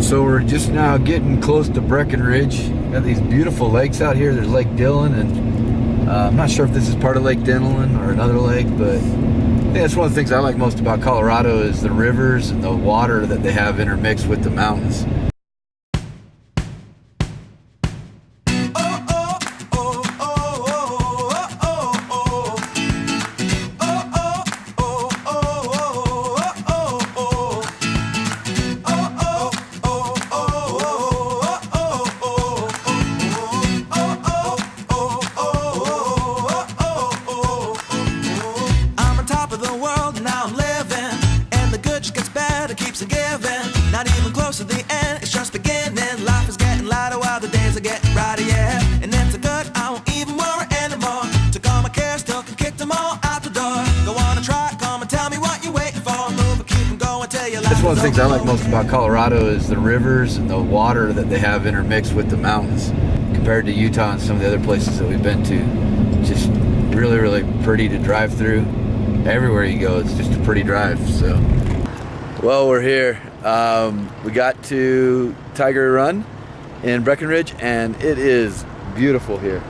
So we're just now getting close to Breckenridge. Got these beautiful lakes out here. There's Lake Dillon, and I'm not sure if this is part of Lake Dillon or another lake, but I think that's one of the things I like most about Colorado is the rivers and the water that they have intermixed with the mountains. That's one of the things I like most about Colorado is the rivers and the water that they have intermixed with the mountains compared to Utah and some of the other places that we've been to. Just really, really pretty to drive through. Everywhere you go, it's just a pretty drive. So, well, we're here. We got to Tiger Run in Breckenridge, and it is beautiful here.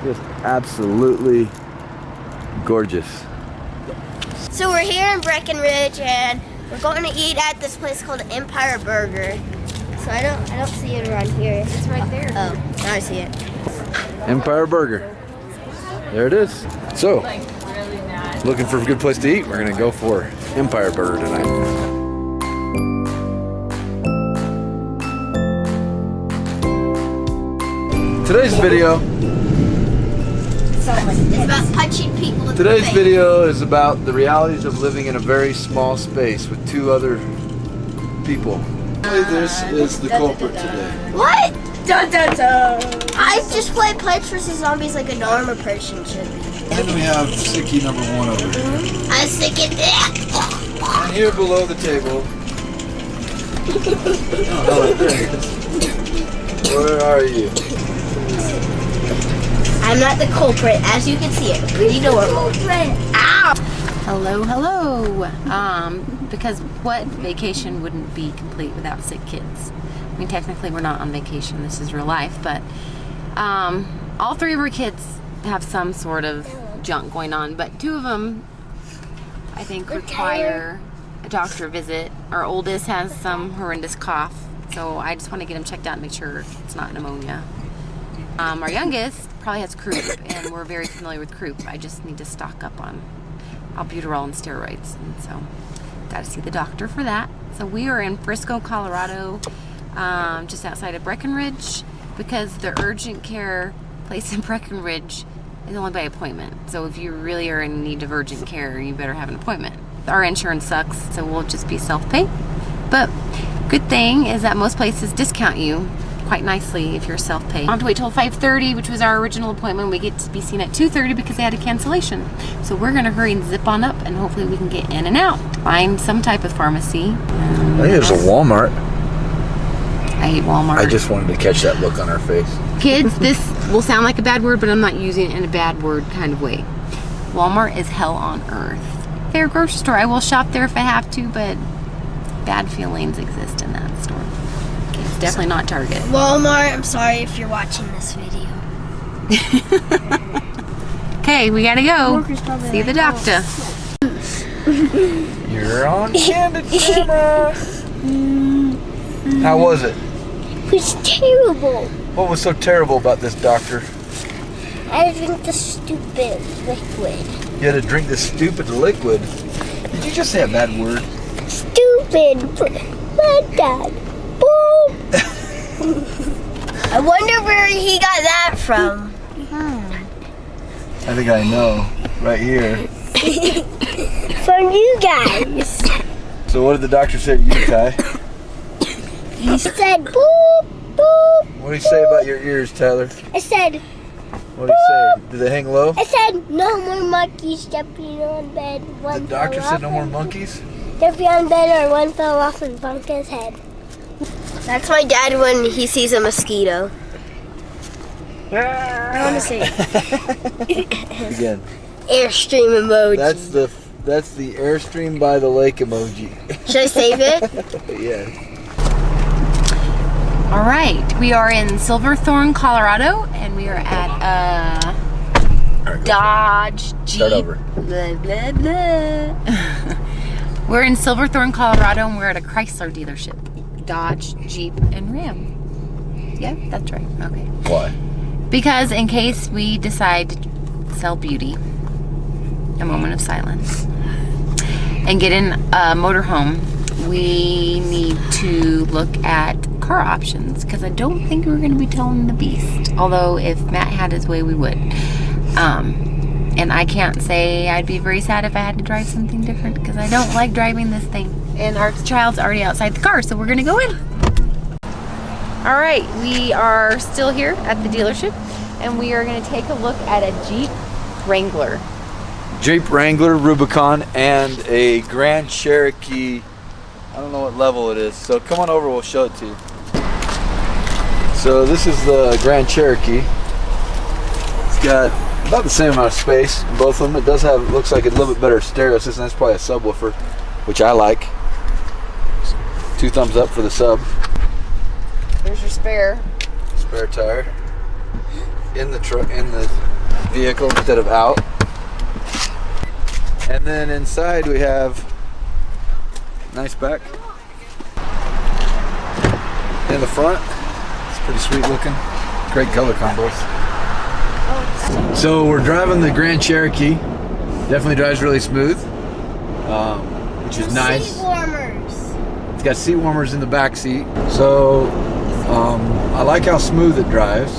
Just absolutely gorgeous. So we're here in Breckenridge, and we're going to eat at this place called Empire Burger. So I don't see it around here. It's right there. Oh, now I see it. Empire Burger. There it is. So, looking for a good place to eat, we're gonna go for Empire Burger tonight. Today's video. It's about punching people in the Today's face. video is about the realities of living in a very small space with two other people. This is the culprit today. What? Dun, dun, dun. I just played Plants vs. Zombies like a normal person should. And we have Sickie number 1 over here. I was thinking And here below the table. Where are you? I'm not the culprit, as you can see it. Pretty normal. Ow! Hello, hello. Because what vacation wouldn't be complete without sick kids? I mean, technically we're not on vacation, this is real life, but all 3 of our kids have some sort of junk going on, but 2 of them, I think, require a doctor visit. Our oldest has some horrendous cough, so I just want to get him checked out and make sure it's not pneumonia. Our youngest probably has croup, and we're very familiar with croup. I just need to stock up on albuterol and steroids, and so got to see the doctor for that. So we are in Frisco, Colorado, just outside of Breckenridge, because the urgent care place in Breckenridge is only by appointment. So if you really are in need of urgent care, you better have an appointment. Our insurance sucks, so we'll just be self-pay. But good thing is that most places discount you quite nicely if you're self-pay. I have to wait till 5:30, which was our original appointment. We get to be seen at 2:30 because they had a cancellation. So we're gonna hurry and zip on up, and hopefully we can get in and out. Find some type of pharmacy. I think there's a Walmart. I hate Walmart. I just wanted to catch that look on our face. Kids, this will sound like a bad word, but I'm not using it in a bad word kind of way. Walmart is hell on earth. Fair grocery store. I will shop there if I have to, but bad feelings exist in that store. It's definitely not Target. Walmart, I'm sorry if you're watching this video. Okay, we gotta go. See the doctor. You're on candid camera. How was it? It was terrible. What was so terrible about this doctor? I drink the stupid liquid. You had to drink this stupid liquid. Did you just say a bad word? Stupid. My dad. Boom. I wonder where he got that from. I think I know. Right here. From you guys. So what did the doctor say to you, Ty? He said, boop, boop. What did he say about your ears, Tyler? I said, What did he say? Did they hang low? I said, no more monkeys jumping on bed. The doctor said no more monkeys? Jumping on bed or one fell off and bumped his head. That's my dad when he sees a mosquito. I want to say Again. Airstream emoji. That's the Airstream by the lake emoji. Should I save it? Yeah. All right, we are in Silverthorne, Colorado, and we are at Dodge Jeep. Start over. Blah, blah, blah. We're in Silverthorne, Colorado, and we're at a Chrysler dealership. Dodge, Jeep, and Ram. Yeah, that's right. Okay. Why? Because in case we decide to sell beauty, a moment of silence, and get in a motorhome, we need to look at car options, because I don't think we're going to be towing the beast. Although if Matt had his way, we would. And I can't say I'd be very sad if I had to drive something different, because I don't like driving this thing. And our child's already outside the car, so we're going to go in. All right, we are still here at the dealership, and we are going to take a look at a Jeep Wrangler. Jeep Wrangler Rubicon and a Grand Cherokee. I don't know what level it is, so come on over, we'll show it to you. So this is the Grand Cherokee. It's got about the same amount of space in both of them. It does have, it looks like a little bit better stereo system. That's probably a subwoofer, which I like. 2 thumbs up for the sub. There's your spare. Spare tire in the truck, in the vehicle instead of out. And then inside we have nice back. In the front, it's pretty sweet looking. Great color combos. So we're driving the Grand Cherokee. Definitely drives really smooth, which is nice. Seat warmers. It's got seat warmers in the back seat. So I like how smooth it drives.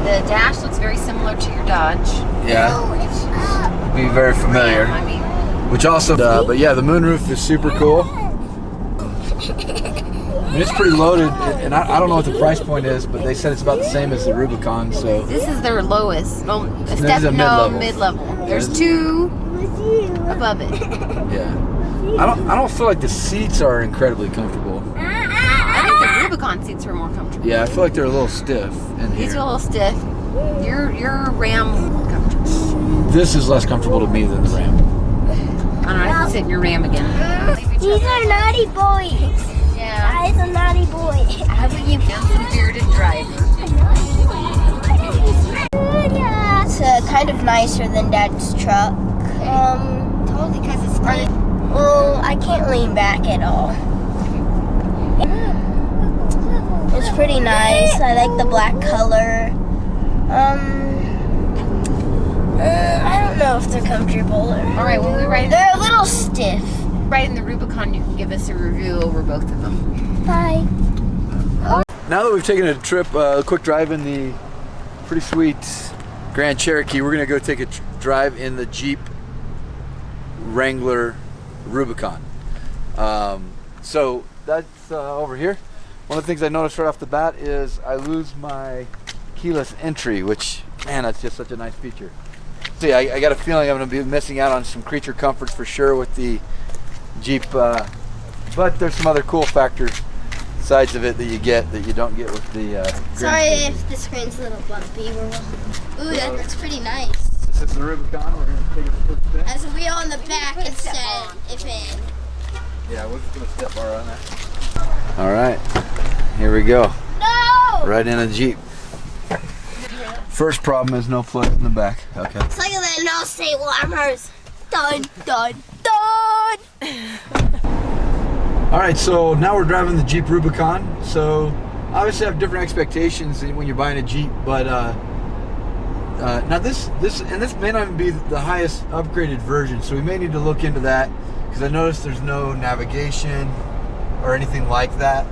The dash looks very similar to your Dodge. Yeah, Oh, it's up. be very familiar. I mean, Which also, but yeah, the moonroof is super cool. I mean, it's pretty loaded, and I don't know what the price point is, but they said it's about the same as the Rubicon. So this is their lowest. Well, a This step, is a no, mid-level. mid-level. There's 2 With you. above it. yeah, I don't feel like the seats are incredibly comfortable. I think the Rubicon seats are more comfortable. Yeah, I feel like they're a little stiff in These here. are a little stiff. Your Ram is more comfortable. This is less comfortable to me than the Ram. I don't know, I have to sit in your Ram again. These are naughty boys. Yeah. I's a naughty boy. How about you found some bearded driver? It's kind of nicer than Dad's truck. Totally, because it's great. Well, I can't lean back at all. It's pretty nice. I like the black color. I don't know if they're comfortable or. All right, when we ride, They're a little stiff. in the Rubicon, you can give us a review over both of them. Bye. Now that we've taken a trip, a quick drive in the pretty sweet Grand Cherokee, we're gonna go take a drive in the Jeep Wrangler Rubicon. So that's over here. One of the things I noticed right off the bat is I lose my keyless entry, which, man, that's just such a nice feature. See, I got a feeling I'm gonna be missing out on some creature comforts for sure with the Jeep, but there's some other cool factors, sides of it that you get that you don't get with the Sorry Grand Cherokee. if the screen's a little bumpy. Ooh, that's pretty nice. This is the Rubicon. We're gonna take a quick step. There's a wheel on the back instead, if in. Yeah, we're just gonna step bar on that. All right, here we go. No! Right in a Jeep. First problem is no plug in the back. Okay. It's like the no seat warmers. Done, done, done. All right, so now we're driving the Jeep Rubicon. So obviously I have different expectations when you're buying a Jeep, but now this may not even be the highest upgraded version, so we may need to look into that because I noticed there's no navigation or anything like that.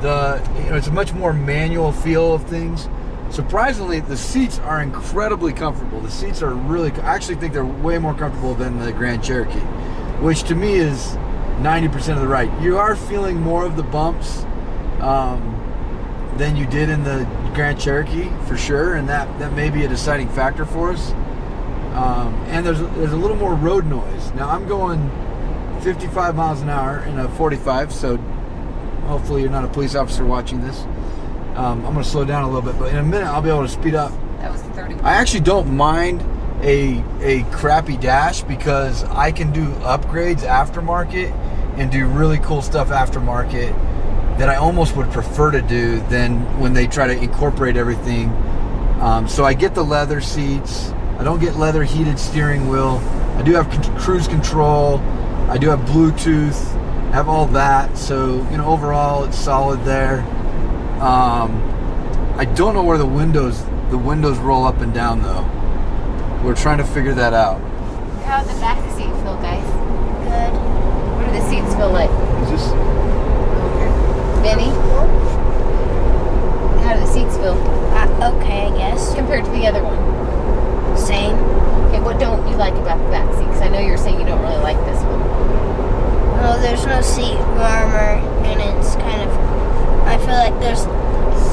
It's a much more manual feel of things. Surprisingly, the seats are incredibly comfortable. The seats are really, I actually think they're way more comfortable than the Grand Cherokee, which to me is 90% of the right. You are feeling more of the bumps than you did in the Grand Cherokee, for sure, and that may be a deciding factor for us. And there's a little more road noise. Now I'm going 55 miles an hour in a 45, so hopefully you're not a police officer watching this. I'm going to slow down a little bit, but in a minute I'll be able to speed up. That was the 30. I actually don't mind a crappy dash because I can do upgrades aftermarket and do really cool stuff aftermarket that I almost would prefer to do than when they try to incorporate everything. So I get the leather seats. I don't get leather heated steering wheel. I do have cruise control. I do have Bluetooth. I have all that. So, you know, overall it's solid there. I don't know where the windows roll up and down though. We're trying to figure that out. How's the back seat feel, guys? Good. What do the seats feel like? Is this? Benny? How do the seats feel? Okay, I guess. Compared to the other one? Same. Okay, what don't you like about the back seat? Because I know you're saying you don't really like this one. Well, there's no seat warmer, and it's kind of, I feel like there's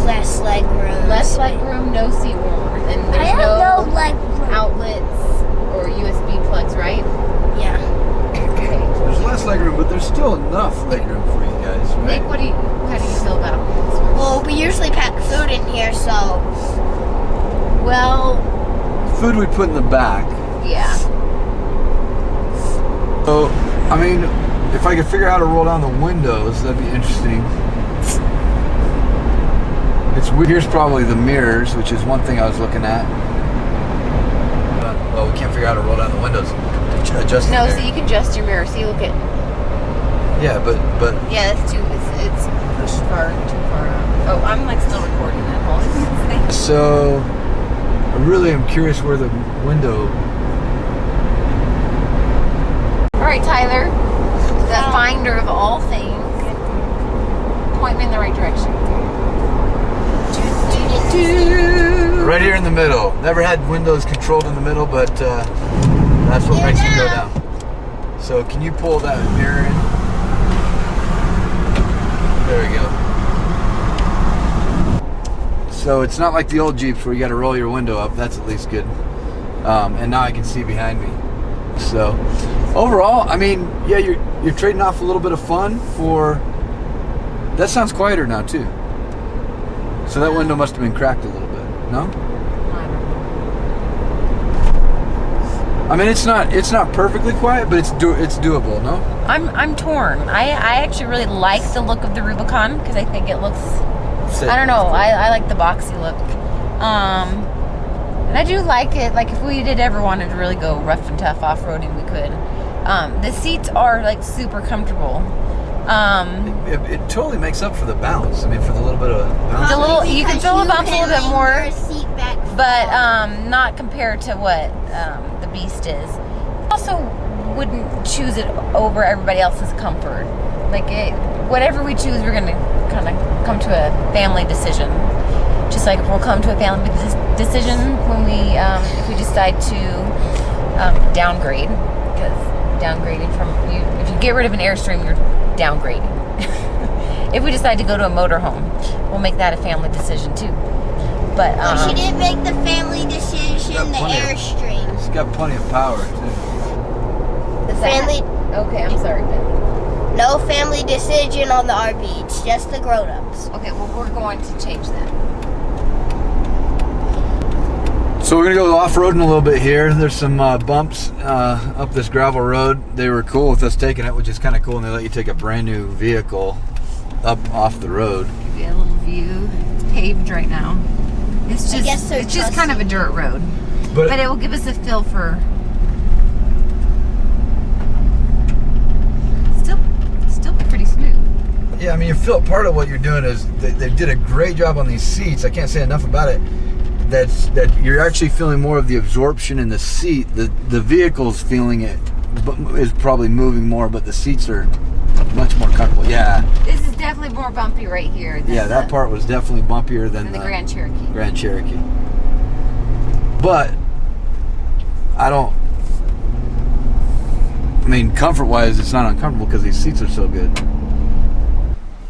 less leg room. Less leg room, no seat warmer. And I there's have no no leg room. outlets or USB plugs, right? Yeah. Okay. There's less legroom, but there's still enough legroom for you guys, right? Nick, how do you feel about this one? Well, we usually pack food in here, so. Well, Food we put in the back. yeah. So, I mean, if I could figure out how to roll down the windows, that'd be interesting. Here's probably the mirrors, which is one thing I was looking at. Well, we can't figure out how to roll down the windows. Adjust the No, mirror. so you can adjust your mirror. See, look at. Yeah, but Yeah, it's pushed too far out. Oh, I'm like still recording that whole thing. so I really am curious where the window. All right, Tyler, the finder of all things. Point me in the right direction. Right here in the middle. Never had windows controlled in the middle, but that's what makes it go down. So can you pull that mirror in? There we go. So it's not like the old Jeeps where you got to roll your window up. That's at least good. And now I can see behind me. So overall, I mean, yeah, you're trading off a little bit of fun for. That sounds quieter now too. So that window must have been cracked a little bit. No? I mean, it's not perfectly quiet, but it's doable. No? I'm torn. I actually really like the look of the Rubicon because I think it looks. I don't know. I like the boxy look. And I do like it. Like if we did ever wanted to really go rough and tough off-roading, we could. The seats are like super comfortable. It totally makes up for the bounce. I mean, for the little bit of bounce. You can feel the bumps a little bit more, Seat back but not compared to what the Beast is. Also, wouldn't choose it over everybody else's comfort. Like whatever we choose, we're gonna kind of come to a family decision. Just like we'll come to a family decision when we if we decide to downgrade, because downgrading from if you get rid of an Airstream, you're downgrading. If we decide to go to a motorhome, we'll make that a family decision too. But she didn't make the family decision, the Airstream. It's got plenty of power too. The family. Okay, I'm sorry, Ben. No family decision on the RV. It's just the grown-ups. Okay, well we're going to change that. So we're gonna go off-roading a little bit here. There's some bumps up this gravel road. They were cool with us taking it, which is kind of cool, and they let you take a brand new vehicle up off the road. Give you a little view. It's paved right now. It's just kind of a dirt road, but it will give us a feel for. Still pretty smooth. Yeah, I mean, you feel part of what you're doing is they did a great job on these seats. I can't say enough about it. That you're actually feeling more of the absorption in the seat. The vehicle's feeling it, is probably moving more, but the seats are much more comfortable. Yeah. This is definitely more bumpy right here. Yeah, that part was definitely bumpier than the Grand Cherokee. Grand Cherokee. But I mean, comfort-wise, it's not uncomfortable because these seats are so good.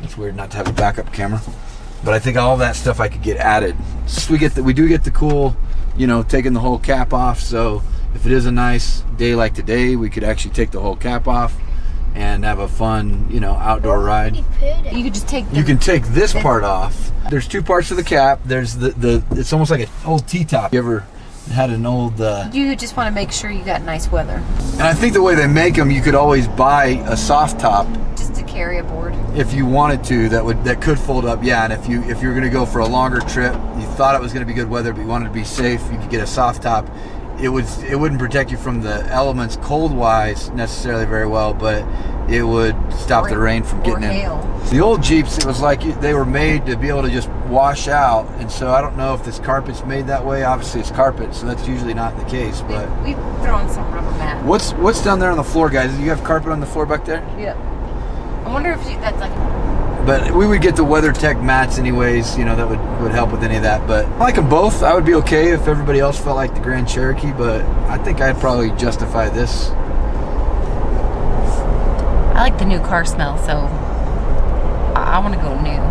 It's weird not to have a backup camera. But I think all that stuff I could get added. So we do get the cool, you know, taking the whole cap off. So if it is a nice day like today, we could actually take the whole cap off and have a fun, you know, outdoor ride. You could just take. You can take this part off. There's two parts to the cap. There's the it's almost like an old T-top. You ever It had an old... You just want to make sure you got nice weather. And I think the way they make them, you could always buy a soft top. Just to carry aboard. If you wanted to, that could fold up, yeah. And if you were going to go for a longer trip, you thought it was going to be good weather, but you wanted to be safe, you could get a soft top. It wouldn't protect you from the elements cold-wise necessarily very well, but it would stop the rain from getting in. Hail. The old Jeeps, it was like they were made to be able to just wash out, and so I don't know if this carpet's made that way. Obviously, it's carpet, so that's usually not the case. But we've thrown some rubber mat. What's down there on the floor, guys? Do you have carpet on the floor back there? Yeah. I wonder if that's like... But we would get the WeatherTech mats anyways, you know, that would help with any of that. But I like them both. I would be okay if everybody else felt like the Grand Cherokee, but I think I'd probably justify this. I like the new car smell, so I want to go new.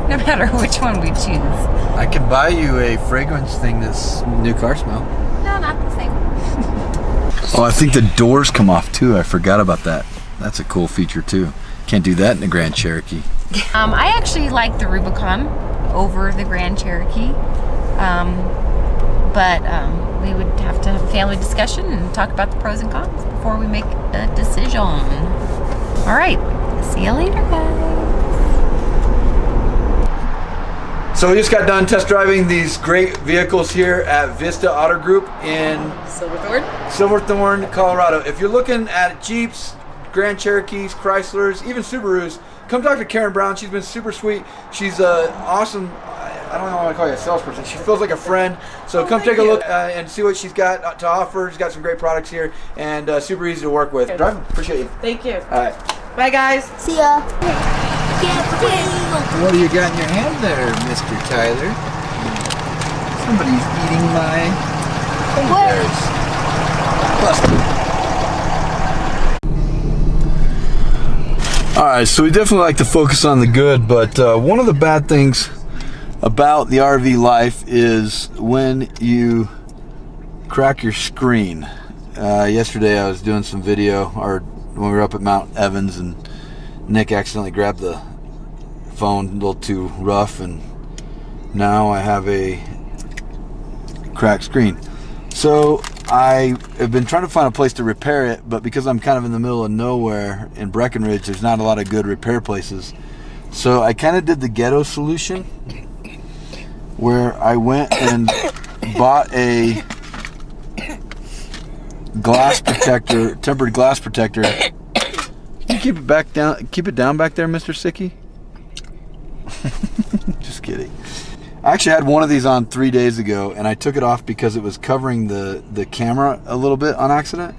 No matter which one we choose. I can buy you a fragrance thing that's new car smell. No, not the same. Oh, I think the doors come off too. I forgot about that. That's a cool feature too. Can't do that in the Grand Cherokee. I actually like the Rubicon over the Grand Cherokee, but we would have to have a family discussion and talk about the pros and cons before we make a decision. All right, see you later, guys. So we just got done test driving these great vehicles here at Vista Auto Group in Silverthorne, Colorado. If you're looking at Jeeps, Grand Cherokees, Chryslers, even Subarus, come talk to Karen Brown. She's been super sweet. She's awesome. I don't know how to call you a salesperson. She feels like a friend. So come take a look and see what she's got to offer. She's got some great products here and super easy to work with. Drive, appreciate you. Thank you. All right. Bye, guys. See ya. What do you got in your hand there, Mr. Tyler? Somebody's eating my fingers. All right, so we definitely like to focus on the good, but one of the bad things about the RV life is when you crack your screen. Yesterday I was doing some video, or when we were up at Mount Evans, and Nick accidentally grabbed the phone a little too rough, and now I have a cracked screen. So I have been trying to find a place to repair it, but because I'm kind of in the middle of nowhere in Breckenridge, there's not a lot of good repair places. So I kind of did the ghetto solution, where I went and bought a glass protector, tempered glass protector. Can you keep it back down? Keep it down back there, Mr. Sicky. Just kidding. I actually had one of these on 3 days ago, and I took it off because it was covering the camera a little bit on accident,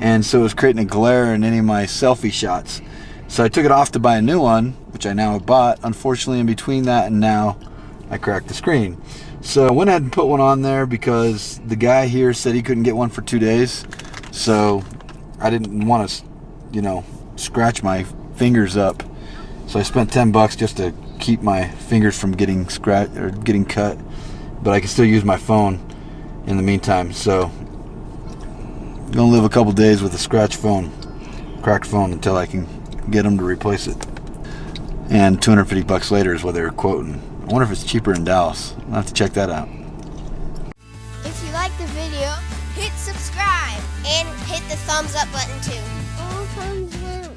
and so it was creating a glare in any of my selfie shots. So I took it off to buy a new one, which I now have bought. Unfortunately, in between that and now, I cracked the screen. So I went ahead and put one on there because the guy here said he couldn't get one for 2 days. So I didn't want to, you know, scratch my fingers up. So I spent $10 just to keep my fingers from getting scratched or getting cut, but I can still use my phone in the meantime. So I'm gonna live a couple days with a scratched phone, cracked phone, until I can get them to replace it. And $250 later is what they were quoting. I wonder if it's cheaper in Dallas. I'll have to check that out. If you like the video, hit subscribe and hit the thumbs up button too. Oh, thumbs up.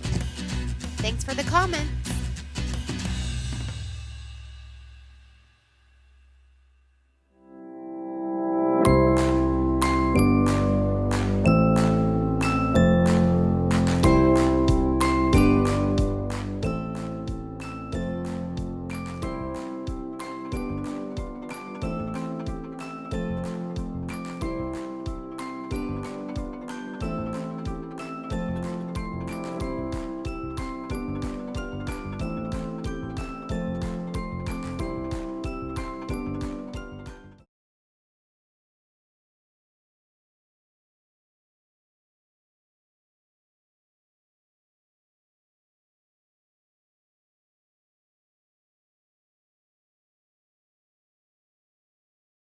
Thanks for the comment.